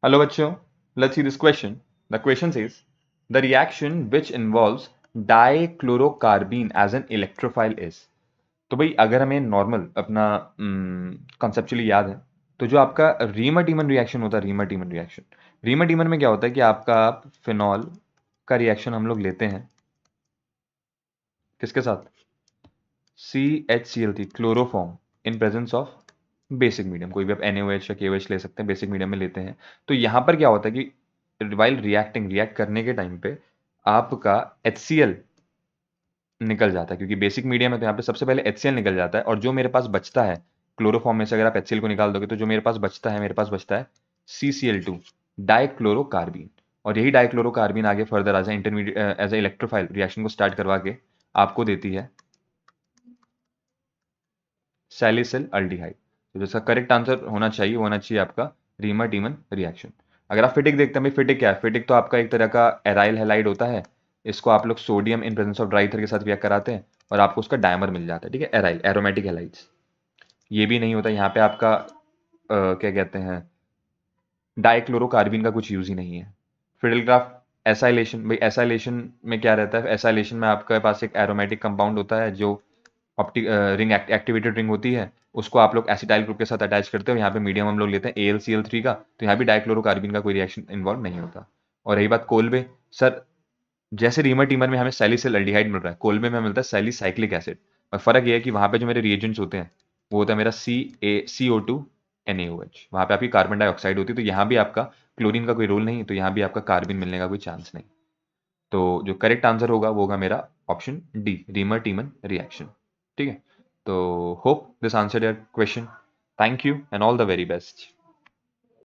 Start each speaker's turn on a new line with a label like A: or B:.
A: Hello bachcho, let's see this question. The question says, the reaction which involves dichlorocarbene as an electrophile is. तो भाई अगर हमें normal अपना conceptually याद है, तो जो आपका रीमर टीमन रिएक्शन होता है, रीमर टीमन में क्या होता है कि आपका फिनॉल का रिएक्शन हम लोग लेते हैं किसके साथ, CHCl3 chloroform in presence of basic medium, कोई भी आप NaOH या KOH ले सकते हैं, बेसिक मीडियम में लेते हैं। तो यहाँ पर क्या होता है कि वाइल रिएक्ट करने के टाइम पे आपका HCl निकल जाता है, क्योंकि बेसिक मीडियम है तो यहाँ पे सबसे पहले HCl निकल जाता है, और जो मेरे पास बचता है क्लोरोफॉर्म में से, अगर आप HCl को निकाल दोगे तो जो मेरे पास बचता है CCl2 डाइक्लोरोकार्बीन। और यही डाइक्लोरोकार्बीन आगे further as intermediate as a electrophile reaction को स्टार्ट करवा के आपको देती है सैलिसिल अल्डिहाइड। तो जिसका करेक्ट आंसर होना चाहिए वो होना चाहिए आपका रीमर टीमन रिएक्शन। अगर आप फिटिक देखते हैं, भाई फिटिक क्या है, फिटिक तो आपका एक तरह का एराइल हैलाइड होता है। इसको आप लोग sodium in presence of dry ether के साथ रिएक्ट कराते हैं और आपको उसका डायमर मिल जाता है, ठीक है, एराइल एरोमेटिक हैलाइड्स। ये भी नहीं होता यहाँ पे आपका क्या कहते हैं, डाइक्लोरोकार्बन का कुछ यूज ही नहीं है। फिडेलग्राफ एसाइलेशन, भाई एसाइलेशन में क्या रहता है, एसाइलेशन में आपके पास एक एरोमेटिक कंपाउंड होता है जो ऑप्टिक रिंग एक्टिवेटेड रिंग होती है, उसको आप लोग एसिटाइल ग्रुप के साथ अटैच करते हो। यहाँ पे मीडियम हम लोग लेते हैं AlCl3 का, तो यहाँ भी डाइक्लोरोकार्बन का कोई रिएक्शन इन्वॉल्व नहीं होता। और रही बात कोलबे, सर जैसे रीमर टीमर में हमें सैलिसिल एल्डिहाइड मिल रहा है, कोलबे में मिलता है सैलिसाइक्लिक एसिड। और फर्क ये है कि वहां पे जो मेरे रिएजेंट्स होते हैं वो होता है मेरा CO2 NaOH, वहां पे आपकी कार्बन डाइऑक्साइड होती है। तो यहाँ भी आपका क्लोरीन का कोई रोल नहीं, तो यहाँ भी आपका कार्बन मिलने का कोई चांस नहीं। तो जो करेक्ट आंसर होगा वो होगा मेरा ऑप्शन डी, रीमर टीमन रिएक्शन। ठीक है, तो hope this answer your question. Thank you and all the very best.